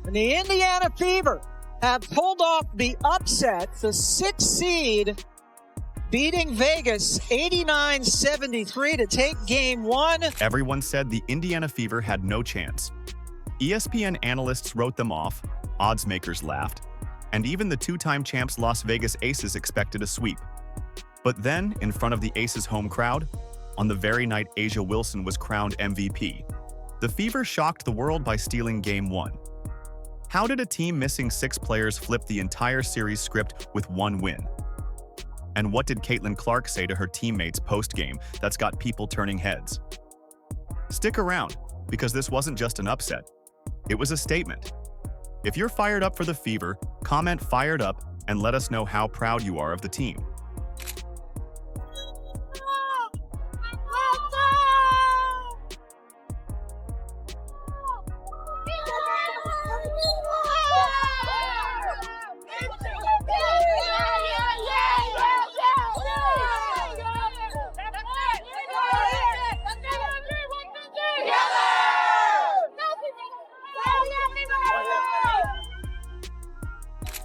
And the Indiana Fever have pulled off the upset, the 6th seed, beating Vegas 89-73 to take Game 1. Everyone said the Indiana Fever had no chance. ESPN analysts wrote them off, oddsmakers laughed, and even the two-time champs Las Vegas Aces expected a sweep. But then, in front of the Aces home crowd, on the very night A'ja Wilson was crowned MVP, the Fever shocked the world by stealing Game 1. How did a team missing 6 players flip the entire series script with one win? And what did Caitlin Clark say to her teammates post-game that's got people turning heads? Stick around, because this wasn't just an upset. It was a statement. If you're fired up for the Fever, comment "fired up" and let us know how proud you are of the team.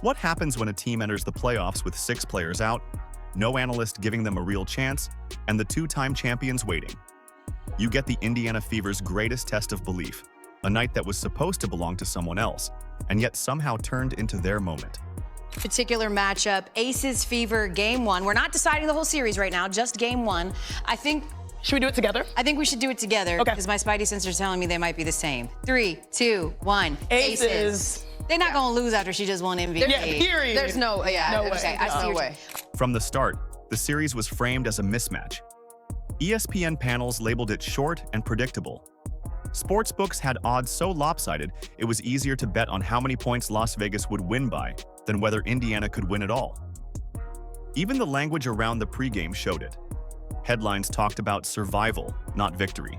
What happens when a team enters the playoffs with 6 players out, no analyst giving them a real chance, and the two-time champions waiting? You get the Indiana Fever's greatest test of belief, a night that was supposed to belong to someone else, and yet somehow turned into their moment. Particular matchup, Aces Fever Game 1. We're not deciding the whole series right now, just Game 1. Should we do it together? I think we should do it together, Okay. because my spidey sense are telling me they might be the same. 3, 2, 1. Aces. They're not gonna lose after she just won MVP. Yeah, period. There's no way. No way. From the start, the series was framed as a mismatch. ESPN panels labeled it short and predictable. Sportsbooks had odds so lopsided, it was easier to bet on how many points Las Vegas would win by than whether Indiana could win at all. Even the language around the pregame showed it. Headlines talked about survival, not victory.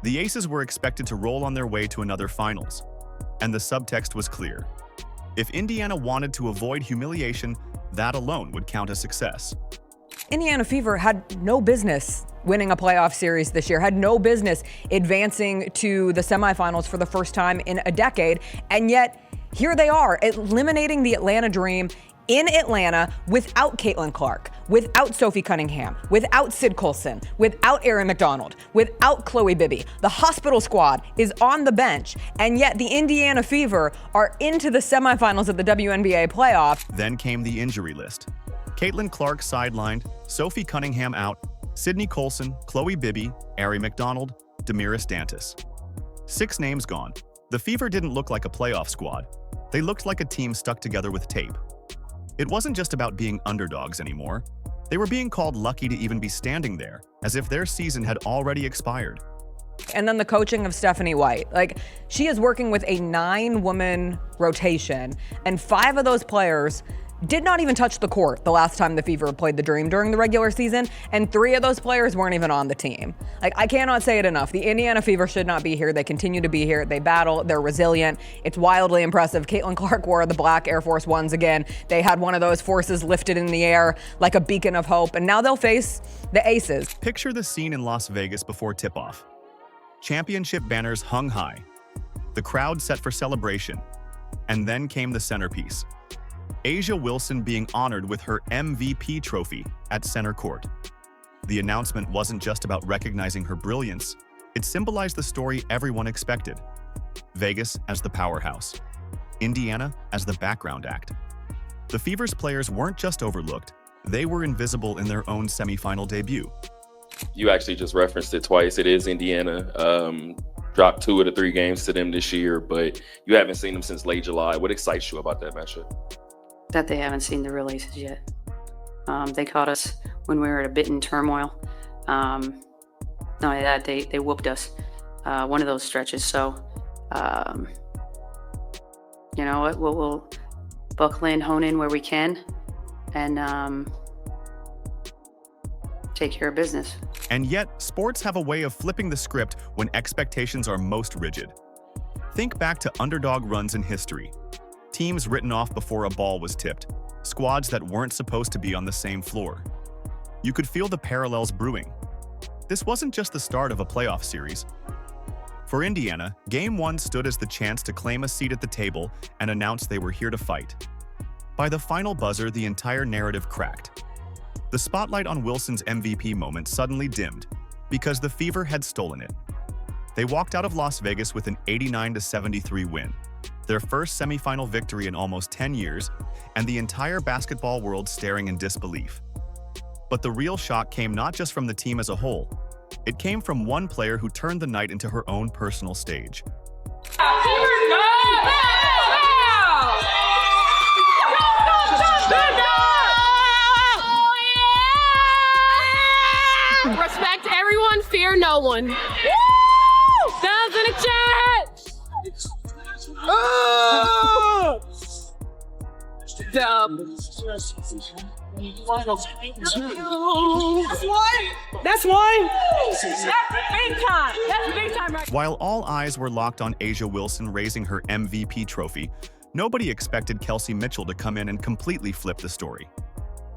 The Aces were expected to roll on their way to another finals, and the subtext was clear. If Indiana wanted to avoid humiliation, that alone would count as success. Indiana Fever had no business winning a playoff series this year, had no business advancing to the semifinals for the first time in a decade, and yet here they are, eliminating the Atlanta Dream in Atlanta without Caitlin Clark, without Sophie Cunningham, without Sid Colson, without Erin McDonald, without Chloe Bibby. The hospital squad is on the bench, and yet the Indiana Fever are into the semifinals of the WNBA playoff. Then came the injury list. Caitlin Clark sidelined, Sophie Cunningham out, Sydney Colson, Chloe Bibby, Erin McDonald, Damiris Dantas. 6 names gone. The Fever didn't look like a playoff squad. They looked like a team stuck together with tape. It wasn't just about being underdogs anymore. They were being called lucky to even be standing there, as if their season had already expired. And then the coaching of Stephanie White. She is working with a 9-woman rotation, and 5 of those players did not even touch the court the last time the Fever played the Dream during the regular season, and 3 of those players weren't even on the team. I cannot say it enough. The Indiana Fever should not be here. They continue to be here. They battle. They're resilient. It's wildly impressive. Caitlin Clark wore the black Air Force Ones again. They had one of those forces lifted in the air like a beacon of hope, and now they'll face the Aces. Picture the scene in Las Vegas before tip-off. Championship banners hung high. The crowd set for celebration. And then came the centerpiece. A'ja Wilson being honored with her MVP trophy at center court. The announcement wasn't just about recognizing her brilliance, it symbolized the story everyone expected. Vegas as the powerhouse, Indiana as the background act. The Fever's players weren't just overlooked, they were invisible in their own semifinal debut. You actually just referenced it twice. It is Indiana. Dropped 2 of the 3 games to them this year, but you haven't seen them since late July. What excites you about that matchup? That they haven't seen the real Aces yet. They caught us when we were at a bit in turmoil. Not only that, they whooped us one of those stretches. So, you know what? We'll buckle in, hone in where we can, and take care of business. And yet, sports have a way of flipping the script when expectations are most rigid. Think back to underdog runs in history. Teams written off before a ball was tipped, squads that weren't supposed to be on the same floor. You could feel the parallels brewing. This wasn't just the start of a playoff series. For Indiana, Game 1 stood as the chance to claim a seat at the table and announce they were here to fight. By the final buzzer, the entire narrative cracked. The spotlight on Wilson's MVP moment suddenly dimmed because the Fever had stolen it. They walked out of Las Vegas with an 89-73 win, their first semifinal victory in almost 10 years, and the entire basketball world staring in disbelief. But the real shock came not just from the team as a whole. It came from one player who turned the night into her own personal stage. Respect everyone, fear no one. Woo! Thumbs in the chat! Dub. That's one. That's big time. That's big time right. While all eyes were locked on A'ja Wilson raising her MVP trophy, nobody expected Kelsey Mitchell to come in and completely flip the story.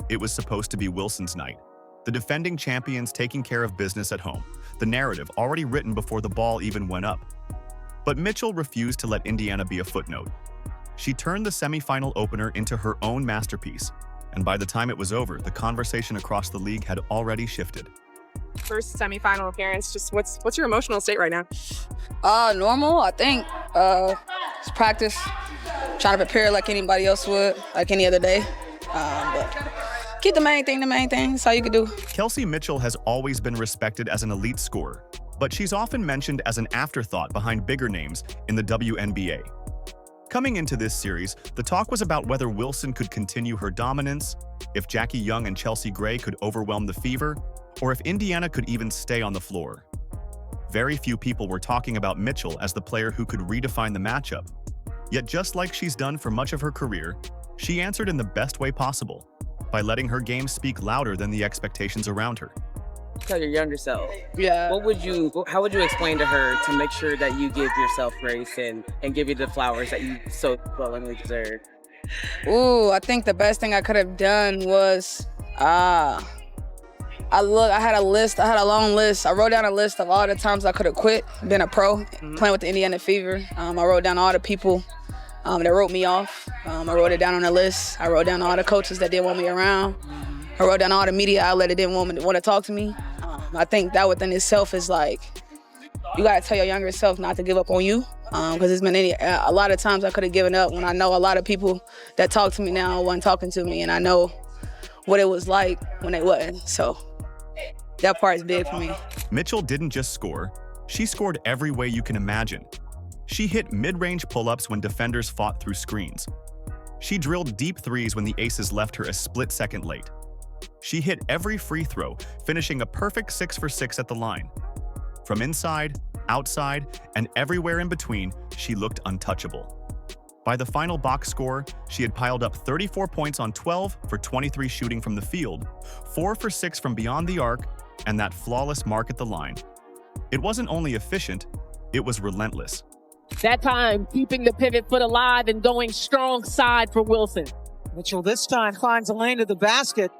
It was supposed to be Wilson's night. The defending champions taking care of business at home, the narrative already written before the ball even went up. But Mitchell refused to let Indiana be a footnote. She turned the semifinal opener into her own masterpiece, and by the time it was over, the conversation across the league had already shifted. First semifinal appearance. Just what's your emotional state right now? Normal, I think. It's practice. Trying to prepare like anybody else would, like any other day. But keep the main thing. That's all you can do. Kelsey Mitchell has always been respected as an elite scorer, but she's often mentioned as an afterthought behind bigger names in the WNBA. Coming into this series, the talk was about whether Wilson could continue her dominance, if Jackie Young and Chelsea Gray could overwhelm the Fever, or if Indiana could even stay on the floor. Very few people were talking about Mitchell as the player who could redefine the matchup. Yet just like she's done for much of her career, she answered in the best way possible, by letting her game speak louder than the expectations around her. Tell your younger self. Yeah. How would you explain to her to make sure that you give yourself grace and give you the flowers that you so willingly deserve? Ooh, I think the best thing I could have done was, I had a long list. I wrote down a list of all the times I could have quit, been a pro, playing with the Indiana Fever. I wrote down all the people that wrote me off. I wrote it down on a list. I wrote down all the coaches that didn't want me around. I wrote down all the media outlets that didn't want to talk to me. I think that within itself is like, you gotta tell your younger self not to give up on you. Because it's been a lot of times I could have given up when I know a lot of people that talk to me now weren't talking to me, and I know what it was like when they wasn't. So that part is big for me. Mitchell didn't just score, she scored every way you can imagine. She hit mid-range pull-ups when defenders fought through screens. She drilled deep threes when the Aces left her a split second late. She hit every free throw, finishing a perfect 6 for 6 at the line. From inside, outside, and everywhere in between, she looked untouchable. By the final box score, she had piled up 34 points on 12 for 23 shooting from the field, 4 for 6 from beyond the arc, and that flawless mark at the line. It wasn't only efficient, it was relentless. That time, keeping the pivot foot alive and going strong side for Wilson. Mitchell this time finds a lane to the basket.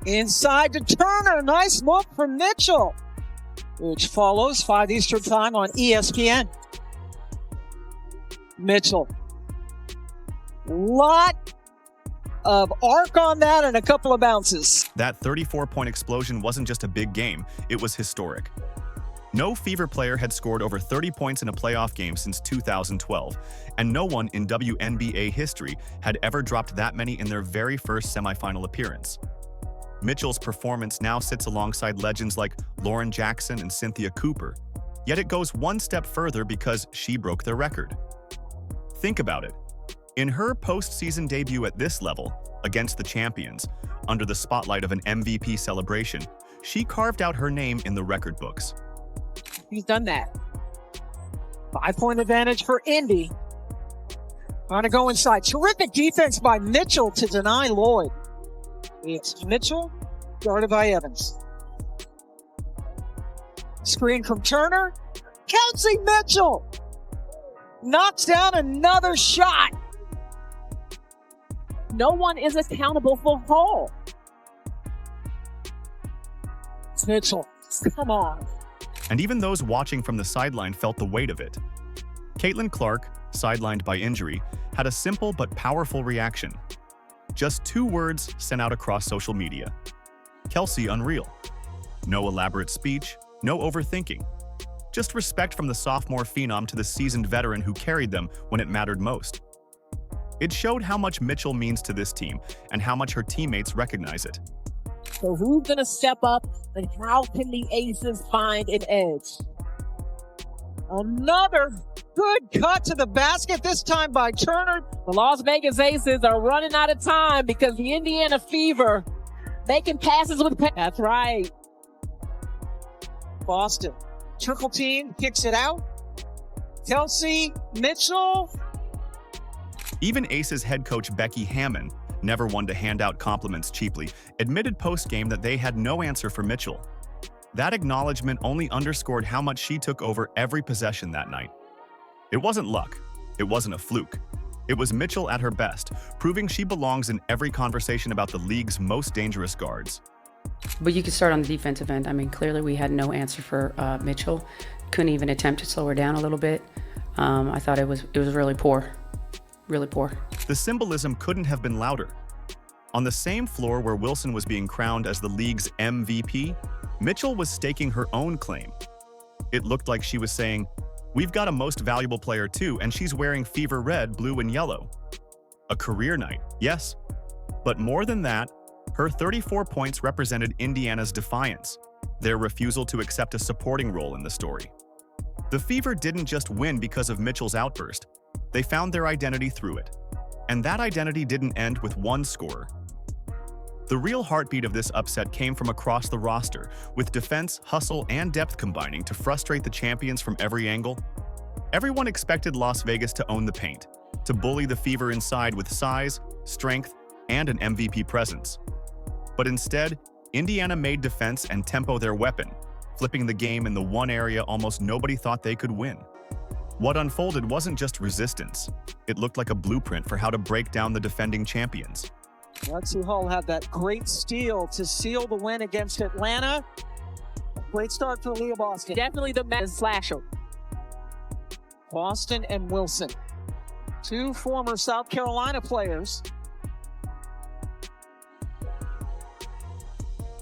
Inside to Turner. Nice look from Mitchell, which follows 5 Eastern time on ESPN. Mitchell. Lot of arc on that and a couple of bounces. That 34-point explosion wasn't just a big game, it was historic. No Fever player had scored over 30 points in a playoff game since 2012, and no one in WNBA history had ever dropped that many in their very first semifinal appearance. Mitchell's performance now sits alongside legends like Lauren Jackson and Cynthia Cooper, yet it goes one step further because she broke their record. Think about it. In her postseason debut at this level, against the champions, under the spotlight of an MVP celebration, she carved out her name in the record books. He's done that. 5-point advantage for Indy. Trying to go inside. Terrific defense by Mitchell to deny Lloyd. It's Mitchell, guarded by Evans. Screen from Turner. Kelsey Mitchell knocks down another shot. No one is accountable for Hall. Mitchell, come on. And even those watching from the sideline felt the weight of it. Caitlin Clark, sidelined by injury, had a simple but powerful reaction. Just 2 words sent out across social media. Kelsey unreal. No elaborate speech, no overthinking. Just respect from the sophomore phenom to the seasoned veteran who carried them when it mattered most. It showed how much Mitchell means to this team and how much her teammates recognize it. So who's going to step up and how can the Aces find an edge? Another good cut to the basket, this time by Turner. The Las Vegas Aces are running out of time because the Indiana Fever making passes with That's right. Boston. Triple team kicks it out. Kelsey, Mitchell. Even Aces head coach Becky Hammon, never one to hand out compliments cheaply, admitted post-game that they had no answer for Mitchell. That acknowledgement only underscored how much she took over every possession that night. It wasn't luck. It wasn't a fluke. It was Mitchell at her best, proving she belongs in every conversation about the league's most dangerous guards. But you could start on the defensive end. I mean, clearly we had no answer for Mitchell. Couldn't even attempt to slow her down a little bit. I thought it was really poor. Really poor. The symbolism couldn't have been louder. On the same floor where Wilson was being crowned as the league's MVP, Mitchell was staking her own claim. It looked like she was saying, "We've got a most valuable player too, and she's wearing Fever red, blue, and yellow." A career night, yes. But more than that, her 34 points represented Indiana's defiance, their refusal to accept a supporting role in the story. The Fever didn't just win because of Mitchell's outburst. They found their identity through it. And that identity didn't end with one scorer. The real heartbeat of this upset came from across the roster, with defense, hustle, and depth combining to frustrate the champions from every angle. Everyone expected Las Vegas to own the paint, to bully the Fever inside with size, strength, and an MVP presence. But instead, Indiana made defense and tempo their weapon, flipping the game in the one area almost nobody thought they could win. What unfolded wasn't just resistance. It looked like a blueprint for how to break down the defending champions. Lexi Hull had that great steal to seal the win against Atlanta. Great start for Leah Boston. Definitely the best slasher. Boston and Wilson, 2 former South Carolina players.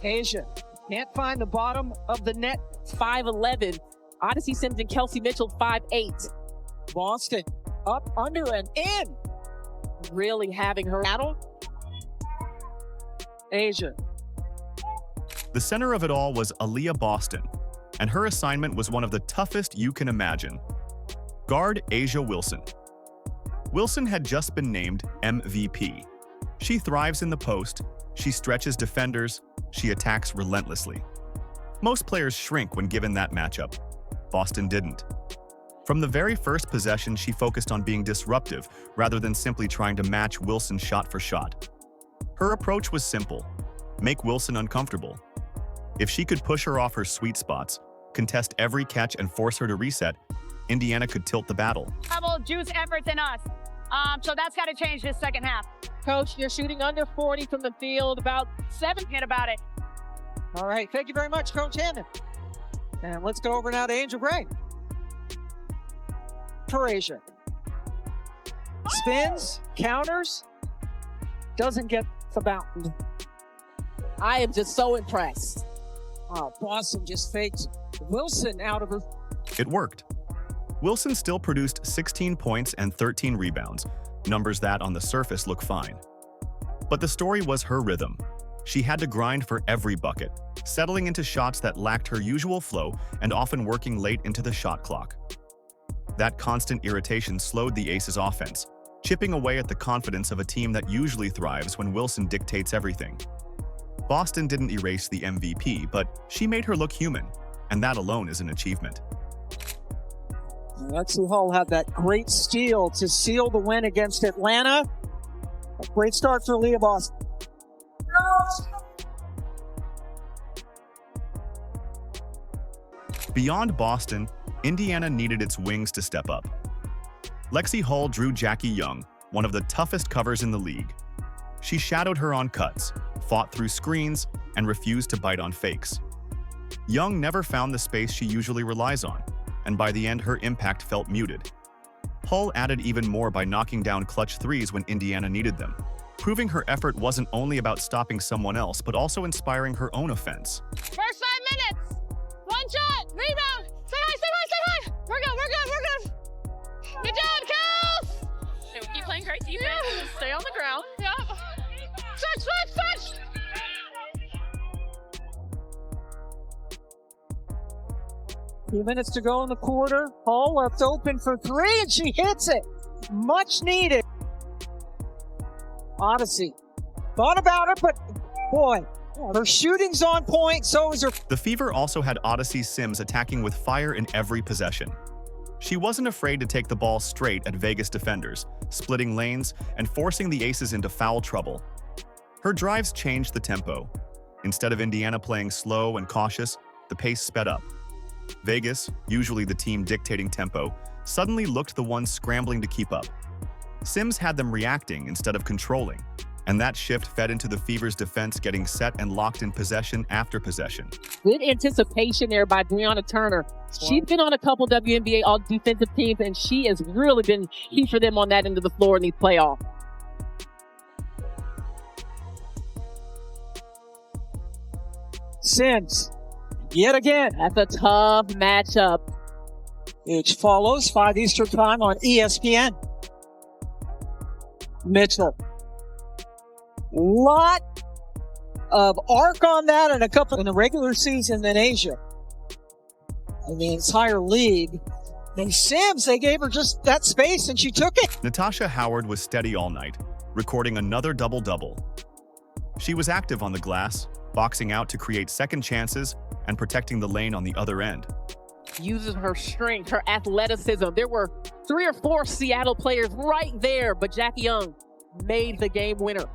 Asia can't find the bottom of the net. 5'11". Odyssey Sims and Kelsey Mitchell 5'8". Boston up, under, and in. Really having her battle. Asia. The center of it all was Aaliyah Boston, and her assignment was one of the toughest you can imagine. Guard Asia Wilson. Wilson had just been named MVP. She thrives in the post, she stretches defenders, she attacks relentlessly. Most players shrink when given that matchup. Boston didn't. From the very first possession, she focused on being disruptive rather than simply trying to match Wilson shot for shot. Her approach was simple: make Wilson uncomfortable. If she could push her off her sweet spots, contest every catch, and force her to reset, Indiana could tilt the battle. Double juice efforts in us. So that's got to change this second half. Coach, you're shooting under 40 from the field, about 7. Hit about it. All right, thank you very much, Coach Hammond. And let's go over now to Angel Gray. For Asia. Spins, counters, doesn't get the mountain. I am just so impressed. Oh, Boston just faked Wilson out of her. It worked. Wilson still produced 16 points and 13 rebounds, numbers that on the surface look fine. But the story was her rhythm. She had to grind for every bucket, settling into shots that lacked her usual flow and often working late into the shot clock. That constant irritation slowed the Aces' offense, chipping away at the confidence of a team that usually thrives when Wilson dictates everything. Boston didn't erase the MVP, but she made her look human, and that alone is an achievement. Lexi Hull had that great steal to seal the win against Atlanta. A great start for Leah Boston. Beyond Boston, Indiana needed its wings to step up. Lexi Hull drew Jackie Young, one of the toughest covers in the league. She shadowed her on cuts, fought through screens, and refused to bite on fakes. Young never found the space she usually relies on, and by the end her impact felt muted. Hull added even more by knocking down clutch threes when Indiana needed them, proving her effort wasn't only about stopping someone else but also inspiring her own offense. First 5 minutes. One shot. Rebound. Stay high, stay high, stay high. We're good, we're good, we're good. Good job, Kels. Keep playing great defense. Yeah. Stay on the ground. Yep. Switch, switch, switch. Few minutes to go in the quarter. Hull left open for three, and she hits it. Much needed. Odyssey. Thought about it, but boy, her shooting's on point, so is her. The Fever also had Odyssey Sims attacking with fire in every possession. She wasn't afraid to take the ball straight at Vegas defenders, splitting lanes and forcing the Aces into foul trouble. Her drives changed the tempo. Instead of Indiana playing slow and cautious, the pace sped up. Vegas, usually the team dictating tempo, suddenly looked the one scrambling to keep up. Sims had them reacting instead of controlling, and that shift fed into the Fever's defense getting set and locked in possession after possession. Good anticipation there by Brianna Turner. She's been on a couple WNBA all defensive teams, and she has really been key for them on that end of the floor in these playoffs. Sims, yet again. That's a tough matchup. Which follows 5 Eastern time on ESPN. Mitchell. Lot of arc on that and a couple in the regular season in Asia. In the entire league. And Sims, they gave her just that space and she took it. Natasha Howard was steady all night, recording another double-double. She was active on the glass, boxing out to create second chances and protecting the lane on the other end. Uses her strength, her athleticism. There were 3 or 4 Seattle players right there, but Jackie Young made the game winner.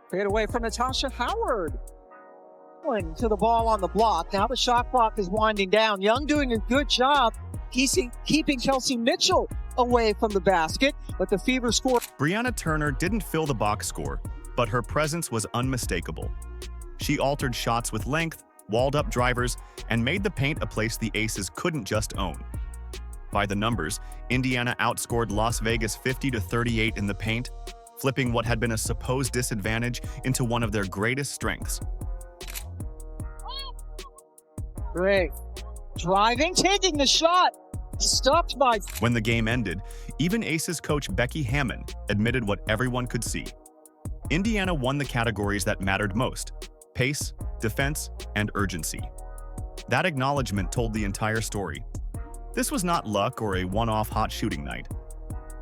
Fade away from Natasha Howard. Going to the ball on the block. Now the shot clock is winding down. Young doing a good job keeping Kelsey Mitchell away from the basket, but the Fever score. Brianna Turner didn't fill the box score, but her presence was unmistakable. She altered shots with length, walled up drivers, and made the paint a place the Aces couldn't just own. By the numbers, Indiana outscored Las Vegas 50-38 in the paint, flipping what had been a supposed disadvantage into one of their greatest strengths. Great. Driving, taking the shot. Stopped by. When the game ended, even Aces coach Becky Hammon admitted what everyone could see. Indiana won the categories that mattered most: pace, defense, and urgency. That acknowledgement told the entire story. This was not luck or a one-off hot shooting night.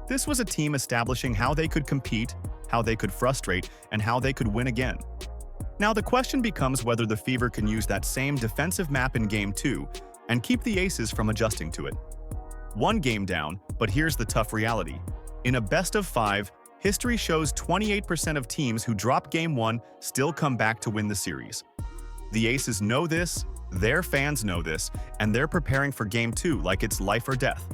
This was a team establishing how they could compete, how they could frustrate, and how they could win again. Now the question becomes whether the Fever can use that same defensive map in Game 2 and keep the Aces from adjusting to it. One game down, but here's the tough reality. In a best-of-5, history shows 28% of teams who drop Game 1 still come back to win the series. The Aces know this, their fans know this, and they're preparing for Game 2 like it's life or death.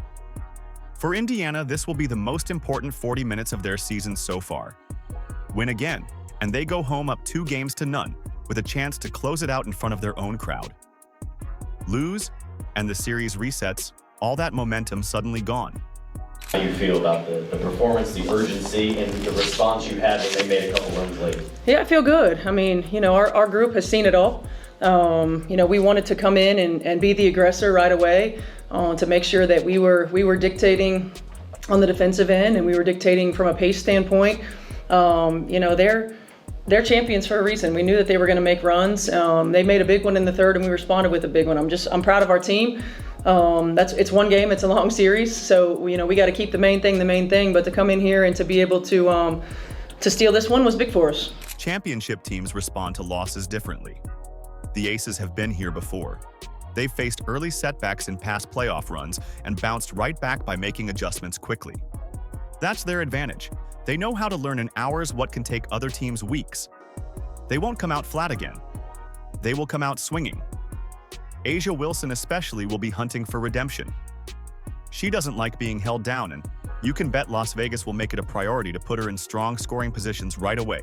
For Indiana, this will be the most important 40 minutes of their season so far. Win again, and they go home up 2-0 with a chance to close it out in front of their own crowd. Lose, and the series resets, all that momentum suddenly gone. How you feel about the performance, the urgency, and the response you had when they made a couple runs late? Yeah, I feel good. I mean, our group has seen it all. We wanted to come in and be the aggressor right away to make sure that we were dictating on the defensive end and we were dictating from a pace standpoint. They're champions for a reason. We knew that they were going to make runs. They made a big one in the third and we responded with a big one. I'm proud of our team. It's one game, it's a long series, so we got to keep the main thing, but to come in here and to be able to steal this one was big for us. Championship teams respond to losses differently. The Aces have been here before. They've faced early setbacks in past playoff runs and bounced right back by making adjustments quickly. That's their advantage. They know how to learn in hours what can take other teams weeks. They won't come out flat again. They will come out swinging. Asia Wilson especially will be hunting for redemption. She doesn't like being held down, and you can bet Las Vegas will make it a priority to put her in strong scoring positions right away.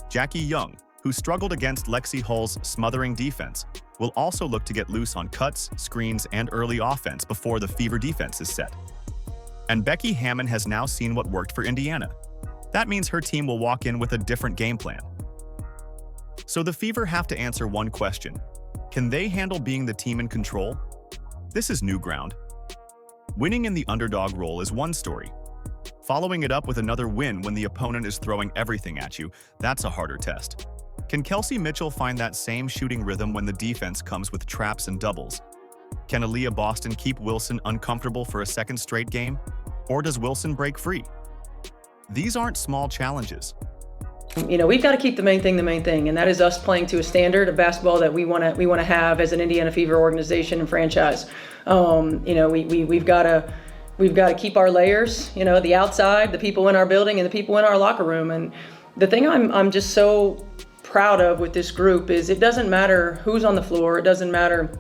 Jackie Young, who struggled against Lexi Hull's smothering defense, will also look to get loose on cuts, screens, and early offense before the Fever defense is set. And Becky Hammon has now seen what worked for Indiana. That means her team will walk in with a different game plan. So the Fever have to answer one question. Can they handle being the team in control? This is new ground. Winning in the underdog role is one story. Following it up with another win when the opponent is throwing everything at you, that's a harder test. Can Kelsey Mitchell find that same shooting rhythm when the defense comes with traps and doubles? Can Aaliyah Boston keep Wilson uncomfortable for a second straight game? Or does Wilson break free? These aren't small challenges. We've got to keep the main thing, and that is us playing to a standard of basketball that we want to have as an Indiana Fever organization and franchise. We've got to keep our layers. The outside, the people in our building, and the people in our locker room. And the thing I'm just so proud of with this group is it doesn't matter who's on the floor. It doesn't matter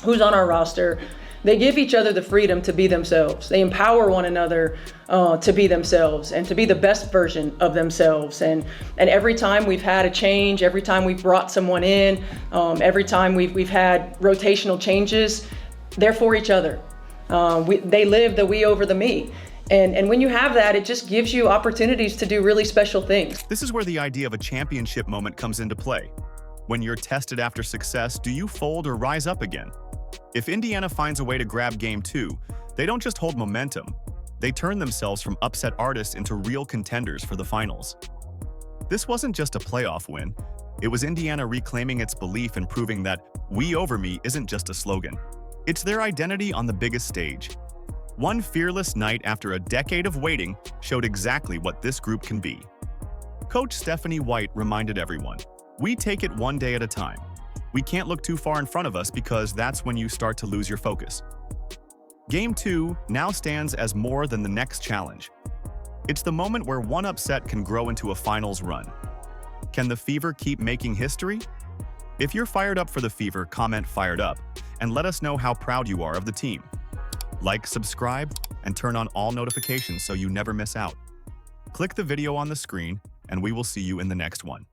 who's on our roster. They give each other the freedom to be themselves. They empower one another to be themselves and to be the best version of themselves. And every time we've had a change, every time we've brought someone in, every time we've had rotational changes, they're for each other. They live the we over the me. And when you have that, it just gives you opportunities to do really special things. This is where the idea of a championship moment comes into play. When you're tested after success, do you fold or rise up again? If Indiana finds a way to grab Game 2, they don't just hold momentum, they turn themselves from upset artists into real contenders for the finals. This wasn't just a playoff win, it was Indiana reclaiming its belief and proving that "we over me" isn't just a slogan. It's their identity on the biggest stage. One fearless night after a decade of waiting showed exactly what this group can be. Coach Stephanie White reminded everyone, "We take it one day at a time. We can't look too far in front of us because that's when you start to lose your focus." Game 2 now stands as more than the next challenge. It's the moment where one upset can grow into a finals run. Can the Fever keep making history? If you're fired up for the Fever, comment "fired up" and let us know how proud you are of the team. Like, subscribe, and turn on all notifications so you never miss out. Click the video on the screen, and we will see you in the next one.